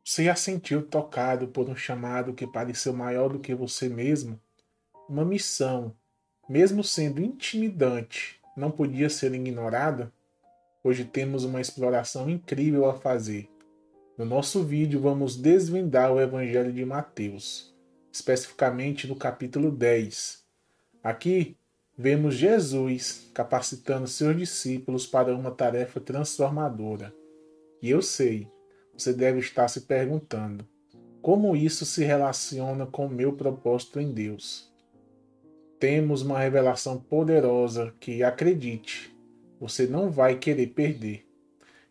Você já sentiu tocado por um chamado que pareceu maior do que você mesmo? Uma missão, mesmo sendo intimidante, não podia ser ignorada? Hoje temos uma exploração incrível a fazer. No nosso vídeo, vamos desvendar o Evangelho de Mateus, especificamente no capítulo 10. Aqui, vemos Jesus capacitando seus discípulos para uma tarefa transformadora. E eu sei, você deve estar se perguntando: como isso se relaciona com o meu propósito em Deus? Temos uma revelação poderosa que, acredite, você não vai querer perder.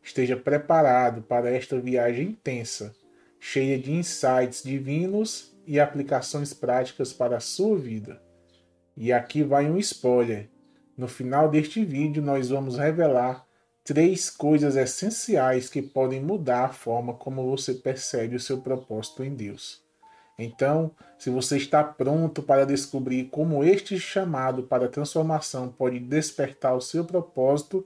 Esteja preparado para esta viagem intensa, cheia de insights divinos e aplicações práticas para a sua vida. E aqui vai um spoiler. No final deste vídeo, nós vamos revelar 3 coisas essenciais que podem mudar a forma como você percebe o seu propósito em Deus. Então, se você está pronto para descobrir como este chamado para a transformação pode despertar o seu propósito,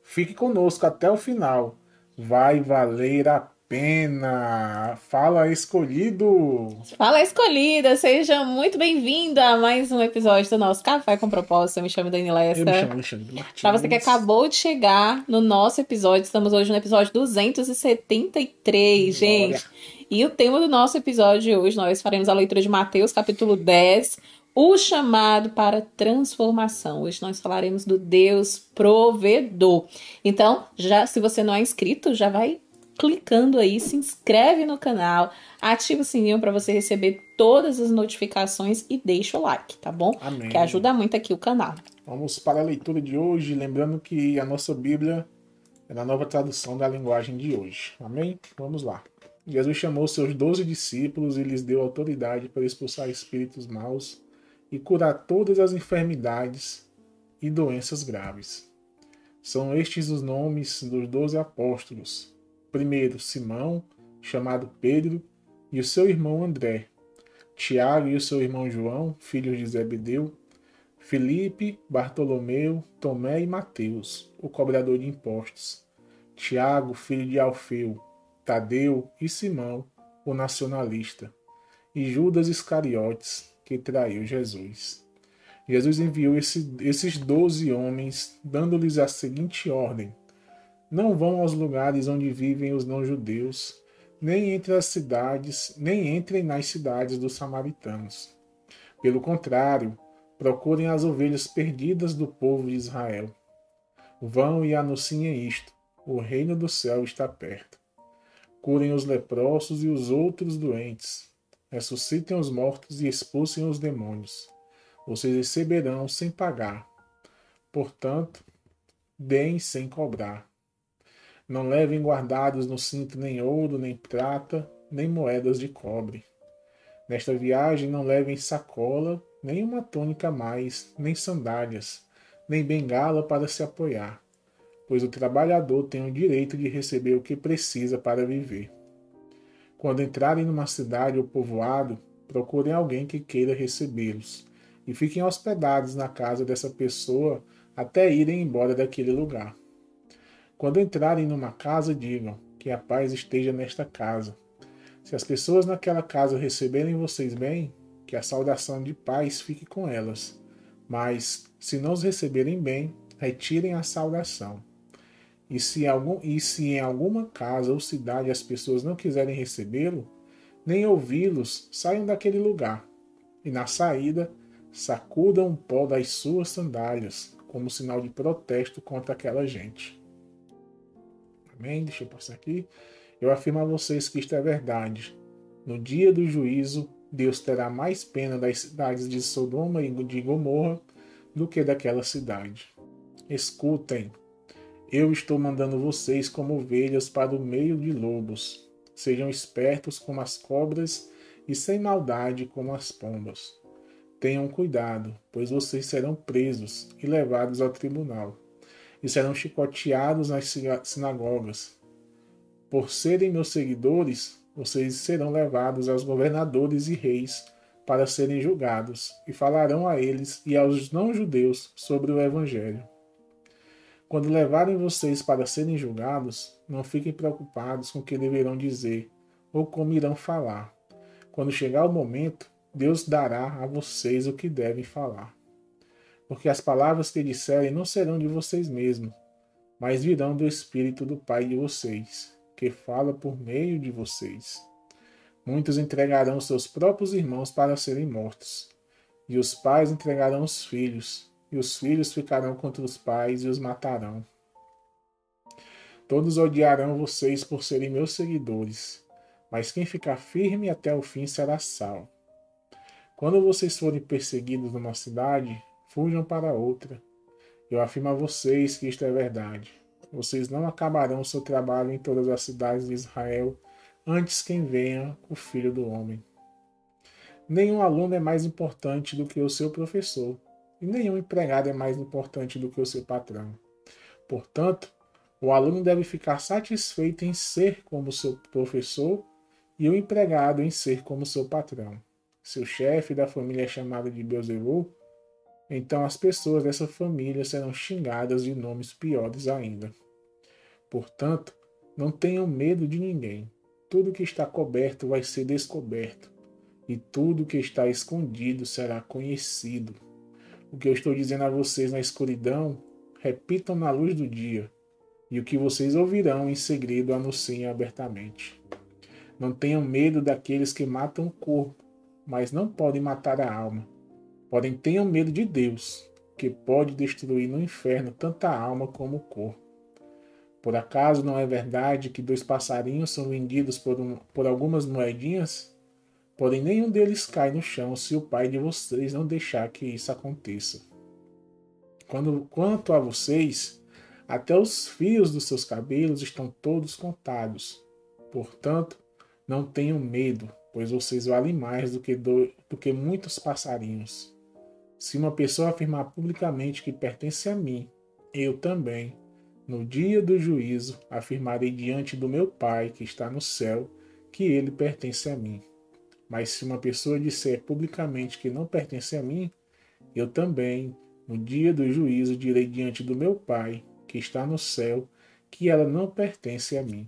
fique conosco até o final. Vai valer a pena. Fala, escolhido! Fala, escolhida! Seja muito bem-vinda a mais um episódio do nosso Café com Propósito. Eu me chamo Dani Eu me Lessa. chamo Alexandre Para você que Martins. acabou de chegar no nosso episódio, estamos hoje no episódio 273, Glória. gente. E o tema do nosso episódio de hoje, nós faremos a leitura de Mateus, capítulo 10, o chamado para transformação. Hoje nós falaremos do Deus provedor. Então, já se você não é inscrito, já vai clicando aí, se inscreve no canal, ativa o sininho para você receber todas as notificações e deixa o like, tá bom? Que Amém. ajuda muito aqui o canal. Vamos para a leitura de hoje, lembrando que a nossa Bíblia é na nova tradução da linguagem de hoje. Amém? Vamos lá. Jesus chamou seus 12 discípulos e lhes deu autoridade para expulsar espíritos maus e curar todas as enfermidades e doenças graves. São estes os nomes dos 12 apóstolos. Primeiro, Simão, chamado Pedro, e o seu irmão André. Tiago e o seu irmão João, filhos de Zebedeu. Filipe, Bartolomeu, Tomé e Mateus, o cobrador de impostos. Tiago, filho de Alfeu, Tadeu e Simão, o nacionalista. E Judas Iscariotes, que traiu Jesus. Jesus enviou esses 12 homens, dando-lhes a seguinte ordem: não vão aos lugares onde vivem os não-judeus, nem entre as cidades, nem entrem nas cidades dos samaritanos. Pelo contrário, procurem as ovelhas perdidas do povo de Israel. Vão e anunciem isto: o reino do céu está perto. Curem os leprosos e os outros doentes. Ressuscitem os mortos e expulsem os demônios. Vocês receberão sem pagar. Portanto, deem sem cobrar. Não levem guardados no cinto nem ouro, nem prata, nem moedas de cobre. Nesta viagem não levem sacola, nem uma túnica a mais, nem sandálias, nem bengala para se apoiar, pois o trabalhador tem o direito de receber o que precisa para viver. Quando entrarem numa cidade ou povoado, procurem alguém que queira recebê-los e fiquem hospedados na casa dessa pessoa até irem embora daquele lugar. Quando entrarem numa casa, digam que a paz esteja nesta casa. Se as pessoas naquela casa receberem vocês bem, que a saudação de paz fique com elas. Mas, se não os receberem bem, retirem a saudação. E se em alguma casa ou cidade as pessoas não quiserem recebê-lo, nem ouvi-los, saiam daquele lugar. E na saída, sacudam o pó das suas sandálias, como sinal de protesto contra aquela gente. Amém? Deixa eu passar aqui. Eu afirmo a vocês que isto é verdade. No dia do juízo, Deus terá mais pena das cidades de Sodoma e de Gomorra do que daquela cidade. Escutem, eu estou mandando vocês como ovelhas para o meio de lobos. Sejam espertos como as cobras e sem maldade como as pombas. Tenham cuidado, pois vocês serão presos e levados ao tribunal, e serão chicoteados nas sinagogas. Por serem meus seguidores, vocês serão levados aos governadores e reis para serem julgados, e falarão a eles e aos não-judeus sobre o Evangelho. Quando levarem vocês para serem julgados, não fiquem preocupados com o que deverão dizer ou como irão falar. Quando chegar o momento, Deus dará a vocês o que devem falar. Porque as palavras que disserem não serão de vocês mesmos, mas virão do Espírito do Pai de vocês, que fala por meio de vocês. Muitos entregarão seus próprios irmãos para serem mortos, e os pais entregarão os filhos, e os filhos ficarão contra os pais e os matarão. Todos odiarão vocês por serem meus seguidores, mas quem ficar firme até o fim será salvo. Quando vocês forem perseguidos numa cidade, fujam para outra. Eu afirmo a vocês que isto é verdade. Vocês não acabarão o seu trabalho em todas as cidades de Israel antes que venha o Filho do Homem. Nenhum aluno é mais importante do que o seu professor, e nenhum empregado é mais importante do que o seu patrão. Portanto, o aluno deve ficar satisfeito em ser como seu professor e o empregado em ser como seu patrão. Se o chefe da família é chamado de Beelzebul, então as pessoas dessa família serão xingadas de nomes piores ainda. Portanto, não tenham medo de ninguém. Tudo que está coberto vai ser descoberto, e tudo que está escondido será conhecido. O que eu estou dizendo a vocês na escuridão, repitam na luz do dia, e o que vocês ouvirão em segredo anunciem abertamente. Não tenham medo daqueles que matam o corpo, mas não podem matar a alma. Porém, tenham medo de Deus, que pode destruir no inferno tanta alma como o corpo. Por acaso não é verdade que 2 passarinhos são vendidos por algumas moedinhas? Porém, nenhum deles cai no chão se o Pai de vocês não deixar que isso aconteça. Quanto a vocês, até os fios dos seus cabelos estão todos contados. Portanto, não tenham medo, pois vocês valem mais do que muitos passarinhos. Se uma pessoa afirmar publicamente que pertence a mim, eu também, no dia do juízo, afirmarei diante do meu Pai que está no céu que ele pertence a mim. Mas se uma pessoa disser publicamente que não pertence a mim, eu também, no dia do juízo, direi diante do meu Pai que está no céu que ela não pertence a mim.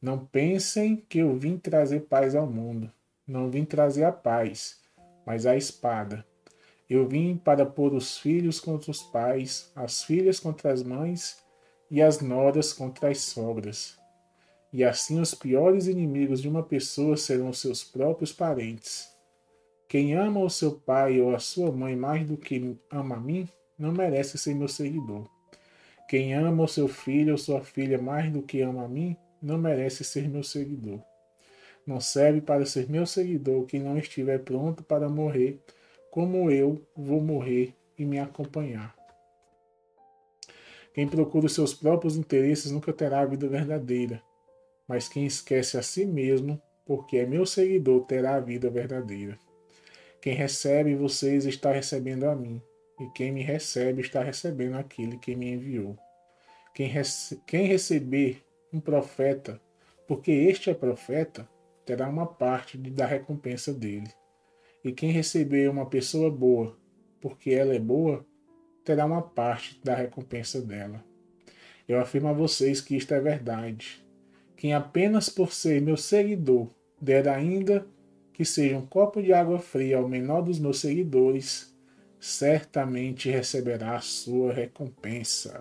Não pensem que eu vim trazer paz ao mundo. Não vim trazer a paz, mas a espada. Eu vim para pôr os filhos contra os pais, as filhas contra as mães e as noras contra as sogras. E assim os piores inimigos de uma pessoa serão os seus próprios parentes. Quem ama o seu pai ou a sua mãe mais do que ama a mim, não merece ser meu seguidor. Quem ama o seu filho ou sua filha mais do que ama a mim, não merece ser meu seguidor. Não serve para ser meu seguidor quem não estiver pronto para morrer, como eu vou morrer e me acompanhar. Quem procura os seus próprios interesses nunca terá a vida verdadeira, mas quem esquece a si mesmo, porque é meu seguidor, terá a vida verdadeira. Quem recebe vocês está recebendo a mim, e quem me recebe está recebendo aquele que me enviou. Quem receber um profeta, porque este é profeta, terá uma parte da recompensa dele. E quem receber uma pessoa boa, porque ela é boa, terá uma parte da recompensa dela. Eu afirmo a vocês que isto é verdade. Quem apenas por ser meu seguidor der ainda que seja um copo de água fria ao menor dos meus seguidores, certamente receberá a sua recompensa.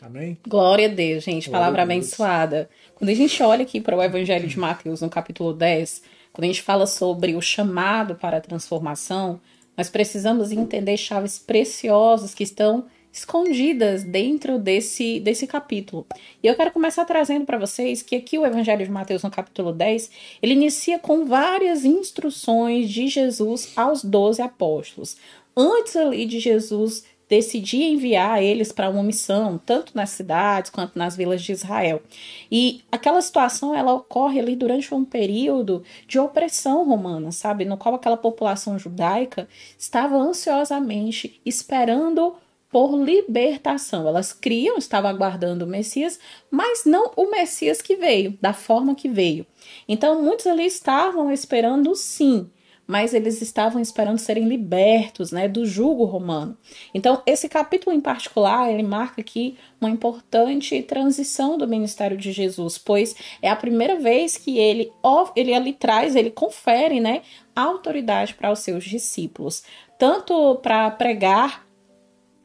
Amém? Glória a Deus, gente. Palavra Glória a Deus. abençoada. Quando a gente olha aqui para o Evangelho de Mateus, no capítulo 10, quando a gente fala sobre o chamado para a transformação, nós precisamos entender chaves preciosas que estão escondidas dentro desse capítulo. E eu quero começar trazendo para vocês que aqui o Evangelho de Mateus, no capítulo 10, ele inicia com várias instruções de Jesus aos 12 apóstolos. Antes ali de Jesus decidir enviar eles para uma missão, tanto nas cidades quanto nas vilas de Israel. E aquela situação, ela ocorre ali durante um período de opressão romana, sabe? No qual aquela população judaica estava ansiosamente esperando por libertação. Elas estavam aguardando o Messias, mas não o Messias que veio, da forma que veio. Então, muitos ali estavam esperando sim, mas eles estavam esperando serem libertos, né, do jugo romano. Então, esse capítulo em particular, ele marca aqui uma importante transição do ministério de Jesus, pois é a primeira vez que ele ali traz, ele confere, né, autoridade para os seus discípulos, tanto para pregar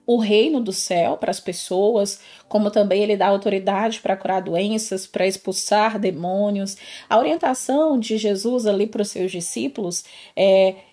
o reino do céu para as pessoas, como também ele dá autoridade para curar doenças, para expulsar demônios. A orientação de Jesus ali para os seus discípulos,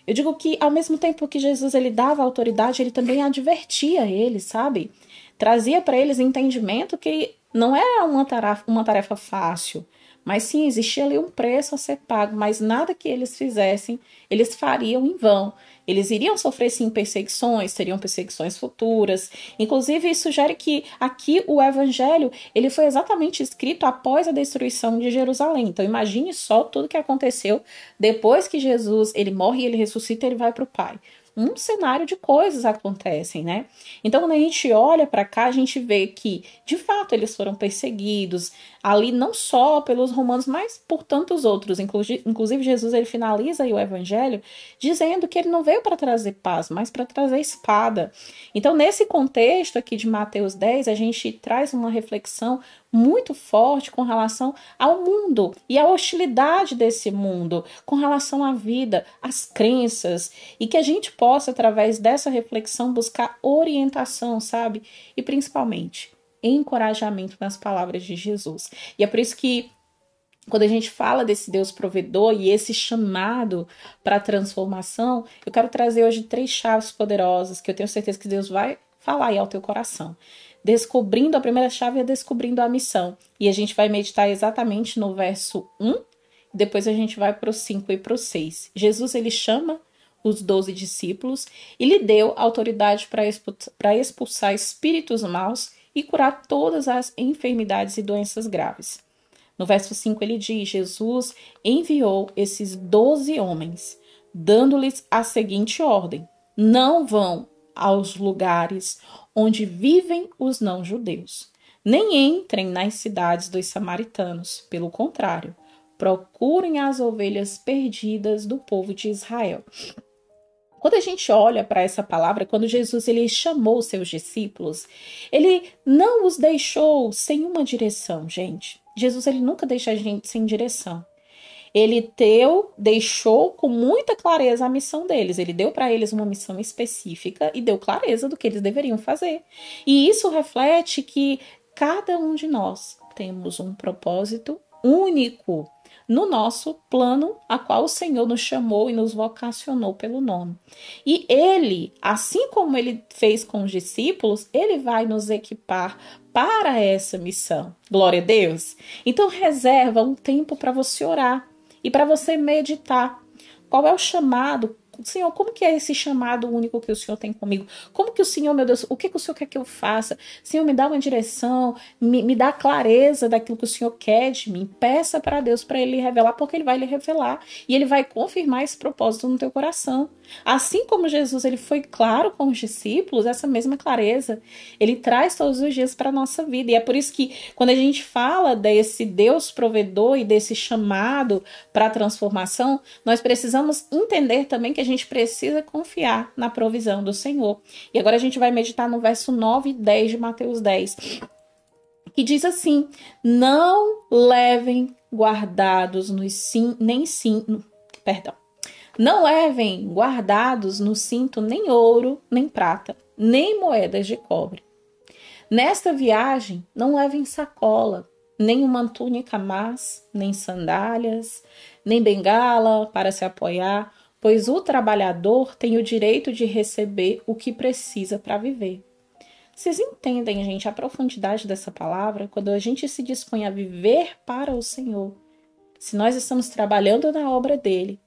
eu digo que ao mesmo tempo que Jesus ele dava autoridade, ele também advertia eles, sabe? Trazia para eles entendimento que não era uma tarefa fácil, mas sim, existia ali um preço a ser pago, mas nada que eles fizessem, eles fariam em vão. Eles iriam sofrer, sim, perseguições, teriam perseguições futuras. Inclusive, isso sugere que aqui o evangelho, ele foi exatamente escrito após a destruição de Jerusalém. Então, imagine só tudo que aconteceu depois que Jesus, ele morre, ele ressuscita, ele vai para o Pai. Um cenário de coisas acontecem, né? Então, quando a gente olha para cá, a gente vê que, de fato, eles foram perseguidos ali não só pelos romanos, mas por tantos outros. Inclusive, Jesus ele finaliza aí o evangelho dizendo que ele não veio para trazer paz, mas para trazer espada. Então, nesse contexto aqui de Mateus 10, a gente traz uma reflexão muito forte com relação ao mundo e à hostilidade desse mundo, com relação à vida, às crenças, e que a gente possa, através dessa reflexão, buscar orientação, sabe? E principalmente encorajamento nas palavras de Jesus. E é por isso que quando a gente fala desse Deus provedor e esse chamado para a transformação, eu quero trazer hoje 3 chaves poderosas que eu tenho certeza que Deus vai falar aí ao teu coração. Descobrindo, a primeira chave é descobrindo a missão. E a gente vai meditar exatamente no verso 1, depois a gente vai para o 5 e para o 6. Jesus, ele chama os 12 discípulos e lhe deu autoridade para expulsar espíritos maus e curar todas as enfermidades e doenças graves. No verso 5 ele diz, Jesus enviou esses 12 homens, dando-lhes a seguinte ordem: não vão aos lugares onde vivem os não-judeus, nem entrem nas cidades dos samaritanos. Pelo contrário, procurem as ovelhas perdidas do povo de Israel. Quando a gente olha para essa palavra, quando Jesus ele chamou os seus discípulos, ele não os deixou sem uma direção, gente. Jesus ele nunca deixa a gente sem direção. Ele deixou com muita clareza a missão deles. Ele deu para eles uma missão específica e deu clareza do que eles deveriam fazer. E isso reflete que cada um de nós temos um propósito único no nosso plano a qual o Senhor nos chamou e nos vocacionou pelo nome. E ele, assim como ele fez com os discípulos, ele vai nos equipar para essa missão. Glória a Deus! Então reserva um tempo para você orar e para você meditar. Qual é o chamado? Senhor, como que é esse chamado único que o Senhor tem comigo? Como que o Senhor, meu Deus, o que o Senhor quer que eu faça? Senhor, me dá uma direção, me dá clareza daquilo que o Senhor quer de mim. Peça para Deus para Ele revelar, porque Ele vai lhe revelar. E Ele vai confirmar esse propósito no teu coração. Assim como Jesus ele foi claro com os discípulos, essa mesma clareza Ele traz todos os dias para a nossa vida. E é por isso que quando a gente fala desse Deus provedor e desse chamado para a transformação, nós precisamos entender também que a gente precisa confiar na provisão do Senhor. E agora a gente vai meditar no verso 9 e 10 de Mateus 10, que diz assim: não levem guardados não levem guardados no cinto nem ouro, nem prata, nem moedas de cobre. Nesta viagem, não levem sacola, nem uma túnica más, nem sandálias, nem bengala para se apoiar, pois o trabalhador tem o direito de receber o que precisa para viver. Vocês entendem, gente, a profundidade dessa palavra? Quando a gente se dispõe a viver para o Senhor, se nós estamos trabalhando na obra dele,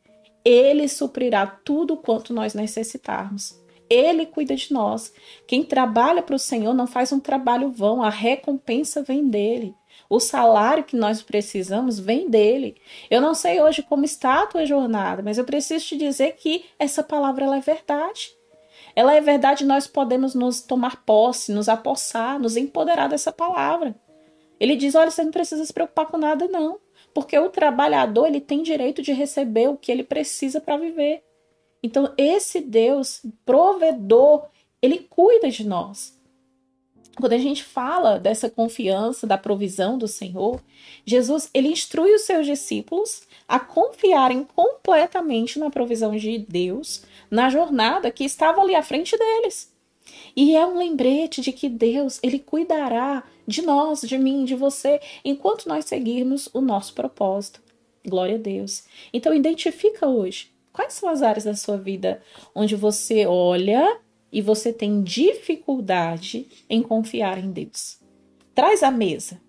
Ele suprirá tudo quanto nós necessitarmos. Ele cuida de nós. Quem trabalha para o Senhor não faz um trabalho vão, a recompensa vem dele. O salário que nós precisamos vem dele. Eu não sei hoje como está a tua jornada, mas eu preciso te dizer que essa palavra ela é verdade. Ela é verdade, nós podemos nos tomar posse, nos apossar, nos empoderar dessa palavra. Ele diz, olha, você não precisa se preocupar com nada não, porque o trabalhador ele tem direito de receber o que ele precisa para viver. Então, esse Deus provedor, ele cuida de nós. Quando a gente fala dessa confiança, da provisão do Senhor, Jesus, ele instrui os seus discípulos a confiarem completamente na provisão de Deus, na jornada que estava ali à frente deles. E é um lembrete de que Deus, ele cuidará de nós, de mim, de você, enquanto nós seguirmos o nosso propósito. Glória a Deus. Então, identifica hoje quais são as áreas da sua vida onde você olha e você tem dificuldade em confiar em Deus. Traz a mesa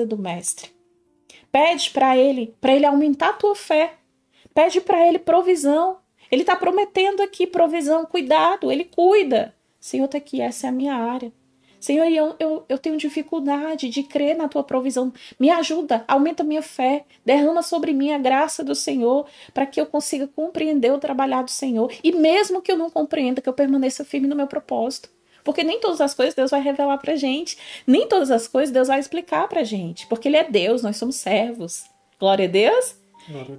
do Mestre. Pede para ele aumentar a tua fé. Pede para ele provisão. Ele está prometendo aqui provisão, cuidado, ele cuida. Senhor, está aqui, essa é a minha área. Senhor, eu tenho dificuldade de crer na tua provisão. Me ajuda, aumenta a minha fé, derrama sobre mim a graça do Senhor, para que eu consiga compreender o trabalhar do Senhor. E mesmo que eu não compreenda, que eu permaneça firme no meu propósito. Porque nem todas as coisas Deus vai revelar pra gente. Nem todas as coisas Deus vai explicar pra gente. Porque Ele é Deus, nós somos servos. Glória a Deus.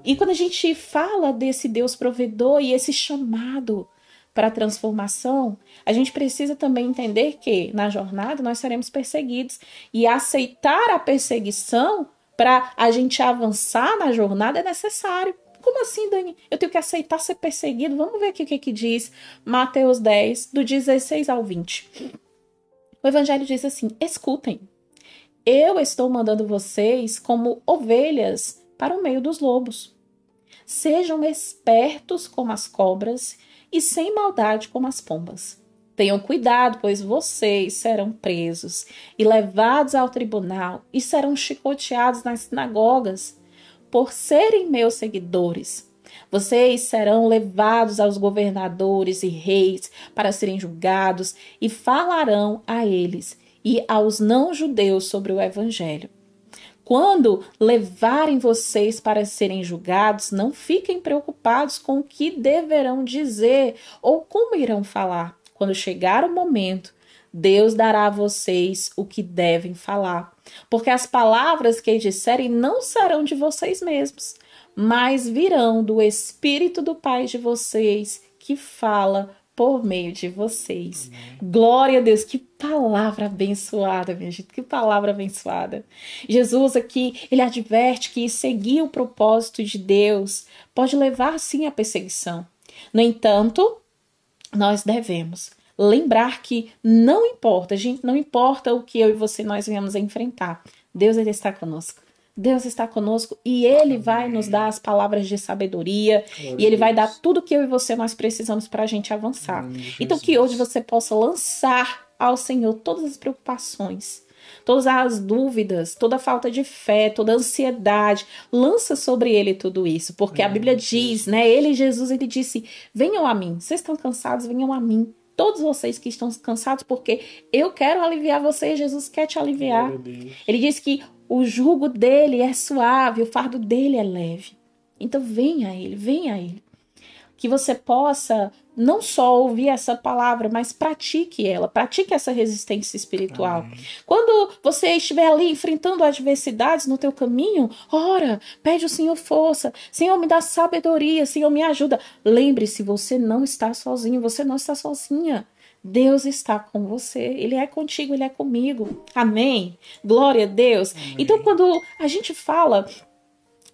E quando a gente fala desse Deus provedor e esse chamado para a transformação, a gente precisa também entender que na jornada nós seremos perseguidos. E aceitar a perseguição para a gente avançar na jornada é necessário. Como assim, Dani? Eu tenho que aceitar ser perseguido? Vamos ver aqui o que diz Mateus 10, do 16 ao 20. O Evangelho diz assim: escutem, eu estou mandando vocês como ovelhas para o meio dos lobos. Sejam espertos como as cobras e sem maldade como as pombas. Tenham cuidado, pois vocês serão presos e levados ao tribunal e serão chicoteados nas sinagogas por serem meus seguidores. Vocês serão levados aos governadores e reis para serem julgados e falarão a eles e aos não-judeus sobre o Evangelho. Quando levarem vocês para serem julgados, não fiquem preocupados com o que deverão dizer ou como irão falar. Quando chegar o momento, Deus dará a vocês o que devem falar. Porque as palavras que disserem não serão de vocês mesmos, mas virão do Espírito do Pai de vocês, que fala por meio de vocês. Amém. Glória a Deus, que palavra abençoada, minha gente, que palavra abençoada. Jesus aqui, ele adverte que seguir o propósito de Deus pode levar sim à perseguição. No entanto, nós devemos lembrar que não importa, gente, não importa o que eu e você nós venhamos a enfrentar. Deus, ele está conosco. Deus está conosco e Ele vai nos dar as palavras de sabedoria e Ele vai dar tudo que eu e você nós precisamos para a gente avançar. Então que hoje você possa lançar ao Senhor todas as preocupações, todas as dúvidas, toda a falta de fé, toda a ansiedade. Lança sobre Ele tudo isso, porque a Bíblia diz, né? Ele, Jesus, ele disse: venham a mim, vocês estão cansados, venham a mim. Todos vocês que estão cansados, porque eu quero aliviar vocês, Jesus quer te aliviar. Ele diz que o jugo dele é suave, o fardo dele é leve. Então venha a ele, venha a ele. Que você possa não só ouvir essa palavra, mas pratique ela, pratique essa resistência espiritual. Amém. Quando você estiver ali enfrentando adversidades no teu caminho, ora, pede ao Senhor força, Senhor, me dá sabedoria, Senhor, me ajuda. Lembre-se, você não está sozinho, você não está sozinha. Deus está com você, Ele é contigo, Ele é comigo. Amém? Glória a Deus. Amém. Então, quando a gente fala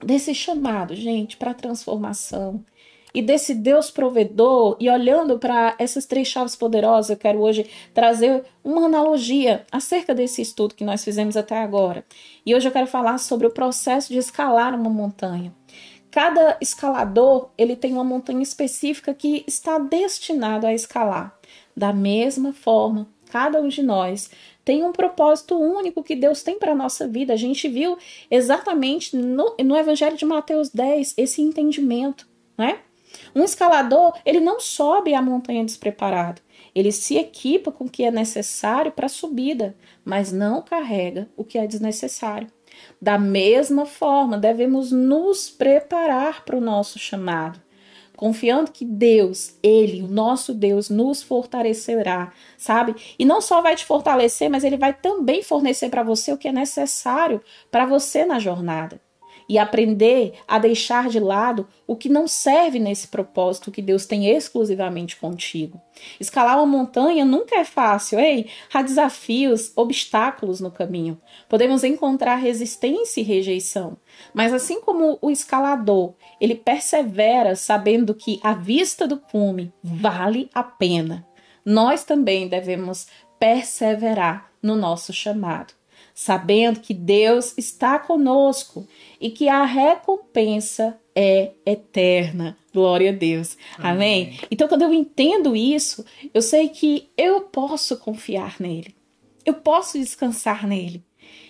desse chamado, gente, para transformação, e desse Deus provedor, e olhando para essas 3 chaves poderosas, eu quero hoje trazer uma analogia acerca desse estudo que nós fizemos até agora. E hoje eu quero falar sobre o processo de escalar uma montanha. Cada escalador, ele tem uma montanha específica que está destinado a escalar. Da mesma forma, cada um de nós tem um propósito único que Deus tem para a nossa vida. A gente viu exatamente no Evangelho de Mateus 10 esse entendimento, né? Um escalador, ele não sobe a montanha despreparado. Ele se equipa com o que é necessário para a subida, mas não carrega o que é desnecessário. Da mesma forma, devemos nos preparar para o nosso chamado, confiando que Deus, Ele, o nosso Deus, nos fortalecerá, sabe? E não só vai te fortalecer, mas Ele vai também fornecer para você o que é necessário para você na jornada. e aprender a deixar de lado o que não serve nesse propósito que Deus tem exclusivamente contigo. Escalar uma montanha nunca é fácil, ei? Há desafios, obstáculos no caminho. Podemos encontrar resistência e rejeição, mas assim como o escalador, ele persevera sabendo que a vista do cume vale a pena. Nós também devemos perseverar no nosso chamado, sabendo que Deus está conosco e que a recompensa é eterna. Glória a Deus. Amém? Então, quando eu entendo isso, eu sei que eu posso confiar nele. Eu posso descansar nele.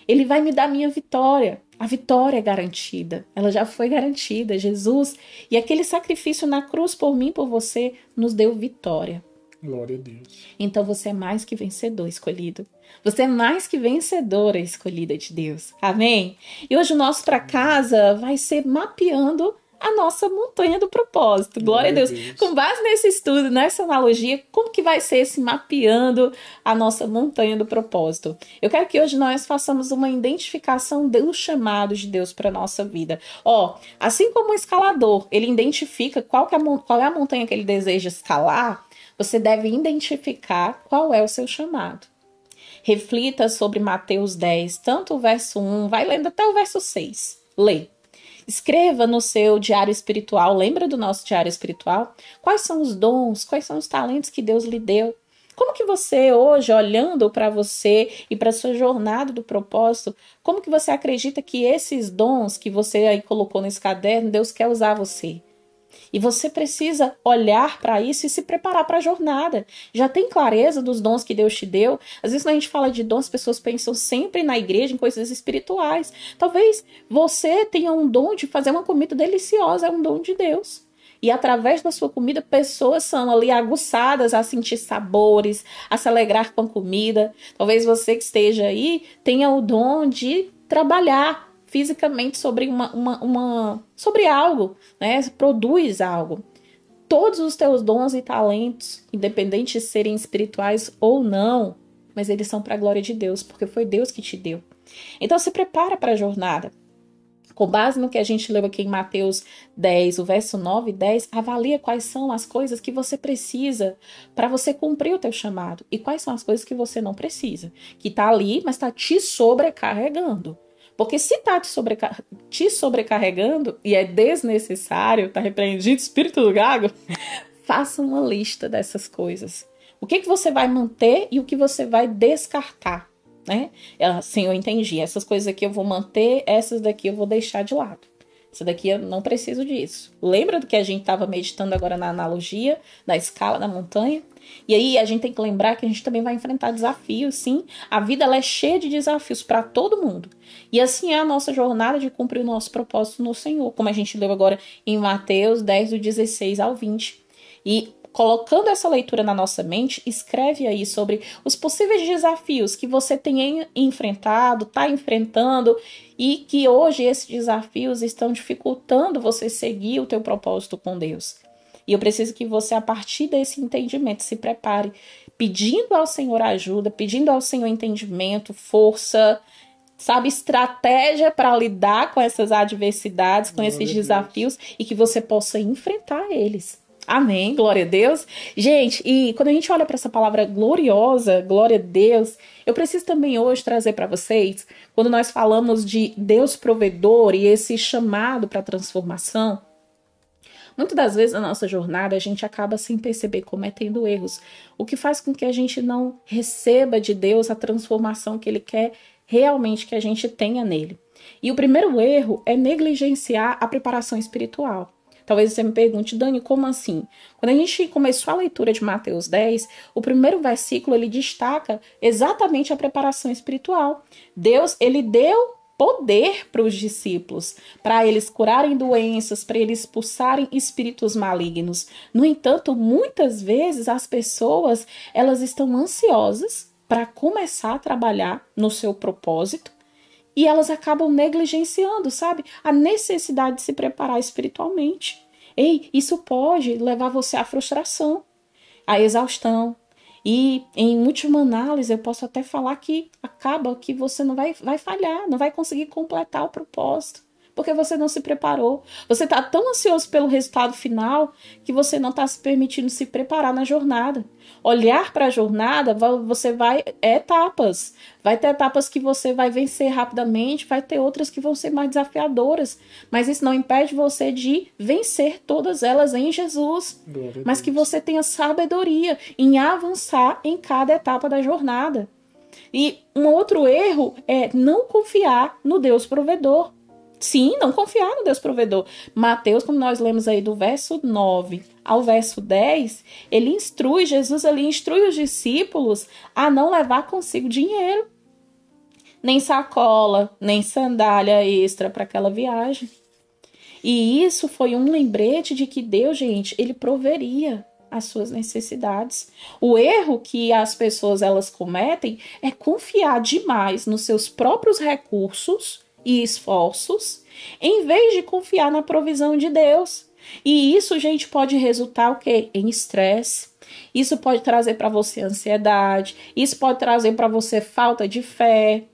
Ele vai me dar minha vitória. A vitória é garantida. Ela já foi garantida. Jesus e aquele sacrifício na cruz por mim, por você, nos deu vitória. Glória a Deus. Então você é mais que vencedor, escolhido. Você é mais que vencedora, escolhida de Deus. Amém? E hoje o nosso Pra Casa vai ser mapeando a nossa montanha do propósito. Glória a Deus. Com base nesse estudo, nessa analogia, como que vai ser esse mapeando a nossa montanha do propósito? Eu quero que hoje nós façamos uma identificação dos chamados de Deus para a nossa vida. Assim como o escalador, ele identifica qual é a montanha que ele deseja escalar, você deve identificar qual é o seu chamado. Reflita sobre Mateus 10, tanto o verso 1, vai lendo até o verso 6. Lê. Escreva no seu diário espiritual, lembra do nosso diário espiritual? Quais são os dons, quais são os talentos que Deus lhe deu? Como que você hoje, olhando para você e para sua jornada do propósito, como que você acredita que esses dons que você aí colocou nesse caderno, Deus quer usar você? E você precisa olhar para isso e se preparar para a jornada. Já tem clareza dos dons que Deus te deu? Às vezes, quando a gente fala de dons, as pessoas pensam sempre na igreja, em coisas espirituais. Talvez você tenha um dom de fazer uma comida deliciosa, é um dom de Deus. E através da sua comida, pessoas são ali aguçadas a sentir sabores, a se alegrar com a comida. Talvez você que esteja aí tenha o dom de trabalhar fisicamente sobre sobre algo, né? Produz algo. Todos os teus dons e talentos, independente de serem espirituais ou não, mas eles são para a glória de Deus, porque foi Deus que te deu. Então se prepara para a jornada. Com base no que a gente leu aqui em Mateus 10, o verso 9 e 10, avalia quais são as coisas que você precisa para você cumprir o teu chamado e quais são as coisas que você não precisa, que está ali, mas está te sobrecarregando. Porque se está te sobrecarregando e é desnecessário, está repreendido, espírito do gago, faça uma lista dessas coisas. O que você vai manter e o que você vai descartar, né? Assim, eu entendi. Essas coisas aqui eu vou manter, essas daqui eu vou deixar de lado. Essa daqui eu não preciso disso. Lembra do que a gente estava meditando agora na analogia, da escala da montanha? E aí a gente tem que lembrar que a gente também vai enfrentar desafios, sim. A vida ela é cheia de desafios para todo mundo. E assim é a nossa jornada de cumprir o nosso propósito no Senhor, como a gente leu agora em Mateus 10, do 16 ao 20. E colocando essa leitura na nossa mente, escreve aí sobre os possíveis desafios que você tem enfrentado, está enfrentando, e que hoje esses desafios estão dificultando você seguir o teu propósito com Deus. E eu preciso que você, a partir desse entendimento, se prepare, pedindo ao Senhor ajuda, pedindo ao Senhor entendimento, força, sabe, estratégia para lidar com essas adversidades, com esses desafios, e que você possa enfrentar eles. Amém, glória a Deus. Gente, e quando a gente olha para essa palavra gloriosa, glória a Deus, eu preciso também hoje trazer para vocês, quando nós falamos de Deus provedor e esse chamado para transformação, muitas das vezes na nossa jornada a gente acaba sem perceber cometendo erros, o que faz com que a gente não receba de Deus a transformação que Ele quer realmente que a gente tenha nele. E o primeiro erro é negligenciar a preparação espiritual. Talvez você me pergunte, Dani, como assim? Quando a gente começou a leitura de Mateus 10, o primeiro versículo ele destaca exatamente a preparação espiritual. Deus, ele deu poder para os discípulos, para eles curarem doenças, para eles expulsarem espíritos malignos. No entanto, muitas vezes as pessoas, elas estão ansiosas para começar a trabalhar no seu propósito e elas acabam negligenciando, sabe, a necessidade de se preparar espiritualmente. Ei, isso pode levar você à frustração, à exaustão. E, em última análise, eu posso até falar que acaba que você não vai falhar, não vai conseguir completar o propósito. Porque você não se preparou. Você está tão ansioso pelo resultado final que você não está se permitindo se preparar na jornada. Olhar para a jornada, você vai etapas. Vai ter etapas que você vai vencer rapidamente, vai ter outras que vão ser mais desafiadoras. Mas isso não impede você de vencer todas elas em Jesus. Mas que você tenha sabedoria em avançar em cada etapa da jornada. E um outro erro é não confiar no Deus provedor. Sim, não confiar no Deus provedor. Mateus, como nós lemos aí do verso 9 ao verso 10, Jesus ali instrui os discípulos a não levar consigo dinheiro, nem sacola, nem sandália extra para aquela viagem. E isso foi um lembrete de que Deus, gente, ele proveria as suas necessidades. O erro que as pessoas elas cometem é confiar demais nos seus próprios recursos e esforços, em vez de confiar na provisão de Deus. E isso, gente, pode resultar o quê? Em estresse. Isso pode trazer para você ansiedade. Isso pode trazer para você falta de fé.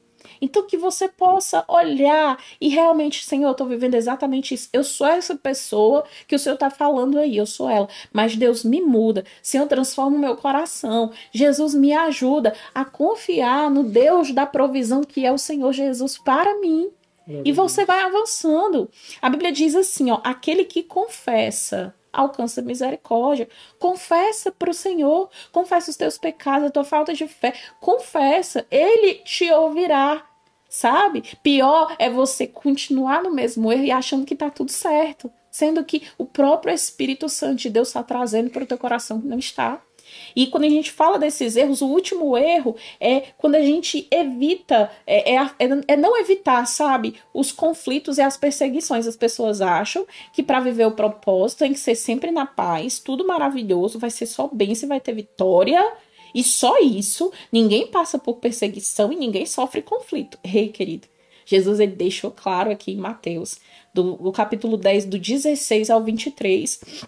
Então, que você possa olhar e realmente, Senhor, eu estou vivendo exatamente isso. Eu sou essa pessoa que o Senhor está falando aí, eu sou ela. Mas Deus me muda. Senhor, transforma o meu coração. Jesus me ajuda a confiar no Deus da provisão que é o Senhor Jesus para mim. E você vai avançando. A Bíblia diz assim, ó, aquele que confessa alcança misericórdia. Confessa para o Senhor, confessa os teus pecados, a tua falta de fé. Confessa, Ele te ouvirá. Sabe? Pior é você continuar no mesmo erro e achando que tá tudo certo, sendo que o próprio Espírito Santo de Deus está trazendo para o teu coração que não está. E quando a gente fala desses erros, o último erro é quando a gente evita, é não evitar, sabe, os conflitos e as perseguições. As pessoas acham que para viver o propósito tem que ser sempre na paz, tudo maravilhoso, vai ser só bênção, vai ter vitória. E só isso, ninguém passa por perseguição e ninguém sofre conflito. Ei, querido, Jesus ele deixou claro aqui em Mateus, do capítulo 10, do 16 ao 23,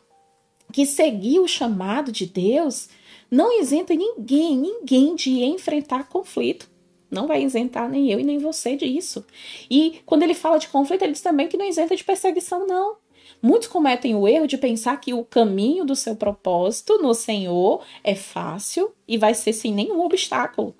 que seguir o chamado de Deus não isenta ninguém de enfrentar conflito. Não vai isentar nem eu e nem você disso. E quando ele fala de conflito, ele diz também que não isenta de perseguição, não. Muitos cometem o erro de pensar que o caminho do seu propósito no Senhor é fácil e vai ser sem nenhum obstáculo.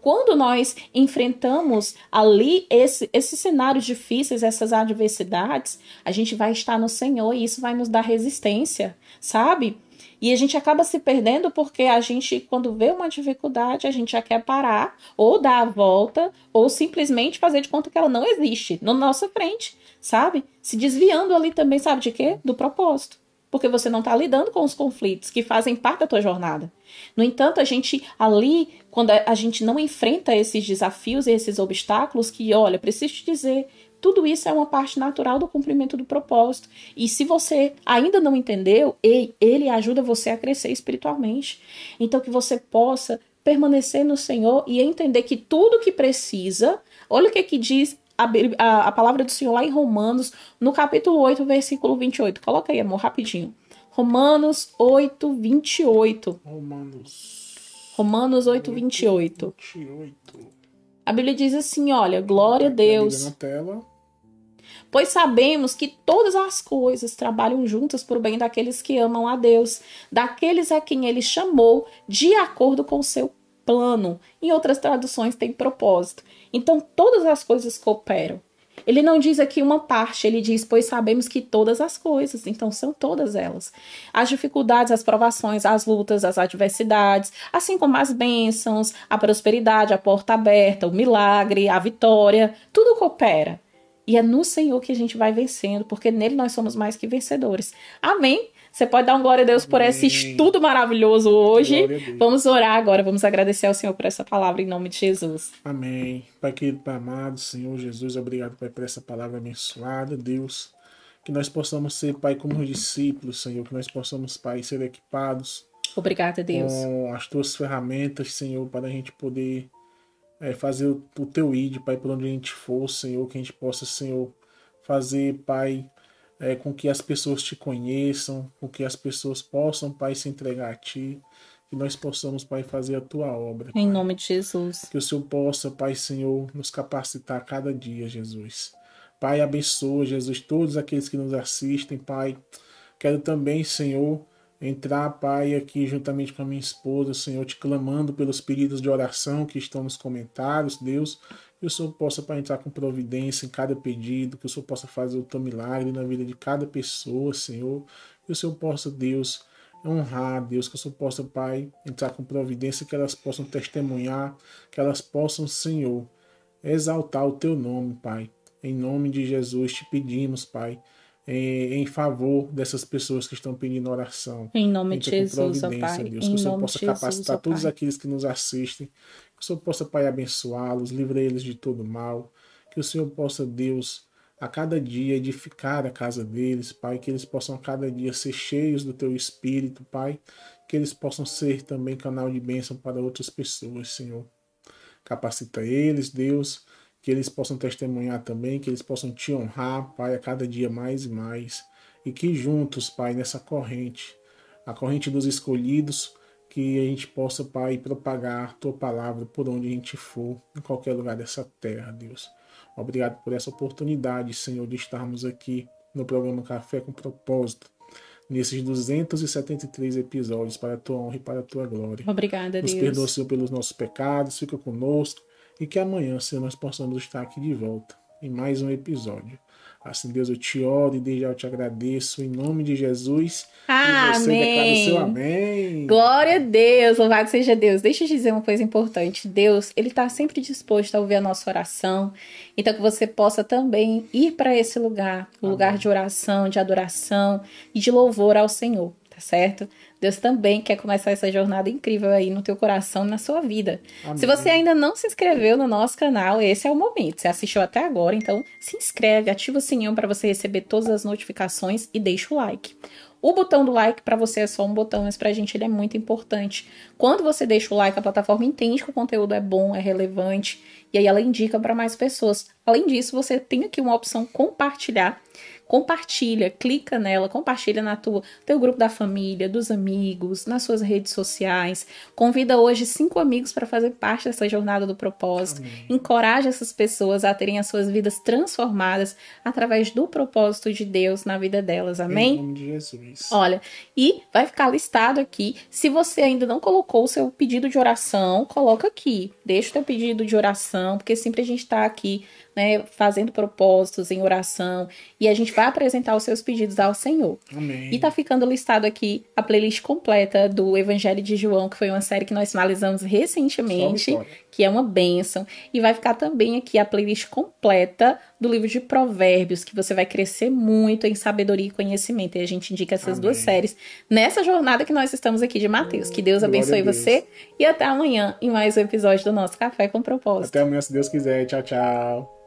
Quando nós enfrentamos ali esses cenários difíceis, essas adversidades, a gente vai estar no Senhor e isso vai nos dar resistência, sabe? E a gente acaba se perdendo porque a gente, quando vê uma dificuldade, a gente já quer parar, ou dar a volta, ou simplesmente fazer de conta que ela não existe na nossa frente, sabe? Se desviando ali também, sabe de quê? Do propósito. Porque você não está lidando com os conflitos que fazem parte da tua jornada. No entanto, a gente ali, quando a gente não enfrenta esses desafios e esses obstáculos, que, olha, preciso te dizer, tudo isso é uma parte natural do cumprimento do propósito. E se você ainda não entendeu, ele ajuda você a crescer espiritualmente. Então, que você possa permanecer no Senhor e entender que tudo que precisa, olha o que diz a palavra do Senhor lá em Romanos, no capítulo 8, versículo 28. Coloca aí, amor, rapidinho. Romanos 8, 28. Romanos 8, 28. A Bíblia diz assim, olha, glória a Deus. Na tela. Pois sabemos que todas as coisas trabalham juntas para o bem daqueles que amam a Deus, daqueles a quem Ele chamou de acordo com o seu plano. Em outras traduções tem propósito. Então todas as coisas cooperam. Ele não diz aqui uma parte, ele diz, pois sabemos que todas as coisas, então são todas elas. As dificuldades, as provações, as lutas, as adversidades, assim como as bênçãos, a prosperidade, a porta aberta, o milagre, a vitória, tudo coopera. E é no Senhor que a gente vai vencendo, porque nele nós somos mais que vencedores. Amém? Você pode dar um glória a Deus por esse estudo maravilhoso hoje. Vamos orar agora, vamos agradecer ao Senhor por essa palavra em nome de Jesus. Amém. Pai querido, Pai amado, Senhor Jesus, obrigado, Pai, por essa palavra abençoada, Deus. Que nós possamos ser, Pai, como os discípulos, Senhor, que nós possamos, Pai, ser equipados. Obrigada, Deus. Com as tuas ferramentas, Senhor, para a gente poder fazer o teu ID, Pai, por onde a gente for, Senhor, que a gente possa, Senhor, fazer, Pai, com que as pessoas te conheçam, com que as pessoas possam, Pai, se entregar a Ti, que nós possamos, Pai, fazer a Tua obra. Em Pai. nome de Jesus. Que o Senhor possa, Pai, Senhor, nos capacitar a cada dia, Jesus. Pai, abençoa, Jesus, todos aqueles que nos assistem, Pai. Quero também, Senhor, entrar, Pai, aqui juntamente com a minha esposa, Senhor, te clamando pelos pedidos de oração que estão nos comentários, Deus. Que o Senhor possa, Pai, entrar com providência em cada pedido, que o Senhor possa fazer o teu milagre na vida de cada pessoa, Senhor. Que o Senhor possa, Deus, honrar, Deus, que o Senhor possa, Pai, entrar com providência, que elas possam testemunhar, que elas possam, Senhor, exaltar o teu nome, Pai. Em nome de Jesus te pedimos, Pai, em favor dessas pessoas que estão pedindo oração. Em nome de Entra com Jesus, ó providência, Pai. Deus, Em que o Senhor nome possa de Jesus, capacitar ó todos Pai. aqueles que nos assistem, que o Senhor possa, Pai, abençoá-los, livre eles de todo mal, que o Senhor possa, Deus, a cada dia edificar a casa deles, Pai, que eles possam a cada dia ser cheios do Teu Espírito, Pai, que eles possam ser também canal de bênção para outras pessoas, Senhor. Capacita eles, Deus, que eles possam testemunhar também, que eles possam Te honrar, Pai, a cada dia mais e mais, e que juntos, Pai, nessa corrente, a corrente dos escolhidos, que a gente possa, Pai, propagar Tua palavra por onde a gente for, em qualquer lugar dessa terra, Deus. Obrigado por essa oportunidade, Senhor, de estarmos aqui no programa Café com Propósito, nesses 273 episódios, para a Tua honra e para a Tua glória. Obrigada, Nos Deus. perdoa, Senhor, pelos nossos pecados, fica conosco, e que amanhã, Senhor, nós possamos estar aqui de volta, em mais um episódio. Assim, Deus, eu te oro e desde já eu te agradeço, em nome de Jesus. E você declara o seu amém. Glória a Deus, louvado seja Deus. Deixa eu dizer uma coisa importante. Deus, Ele está sempre disposto a ouvir a nossa oração. Então que você possa também ir para esse lugar, o lugar de oração, de adoração e de louvor ao Senhor, tá certo? Deus também quer começar essa jornada incrível aí no teu coração e na sua vida. Amém. Se você ainda não se inscreveu no nosso canal, esse é o momento. Você assistiu até agora, então se inscreve, ativa o sininho para você receber todas as notificações e deixa o like. O botão do like para você é só um botão, mas pra gente ele é muito importante. Quando você deixa o like, a plataforma entende que o conteúdo é bom, é relevante, e aí ela indica para mais pessoas. Além disso, você tem aqui uma opção compartilhar. Compartilha, clica nela, compartilha na teu grupo da família, dos amigos, nas suas redes sociais. Convida hoje 5 amigos para fazer parte dessa jornada do propósito. Amém. Encoraja essas pessoas a terem as suas vidas transformadas através do propósito de Deus na vida delas. Amém? Em nome de Jesus. Olha, e vai ficar listado aqui. Se você ainda não colocou o seu pedido de oração, coloca aqui. Deixa o teu pedido de oração, porque sempre a gente está aqui, né, fazendo propósitos em oração, e a gente vai apresentar os seus pedidos ao Senhor. Amém. E tá ficando listado aqui a playlist completa do Evangelho de João, que foi uma série que nós finalizamos recentemente, que é uma bênção. E vai ficar também aqui a playlist completa do livro de Provérbios, que você vai crescer muito em sabedoria e conhecimento. E a gente indica essas duas séries nessa jornada que nós estamos aqui de Mateus. Que Deus abençoe você e até amanhã em mais um episódio do nosso Café com Propósito. Até amanhã, se Deus quiser. Tchau, tchau.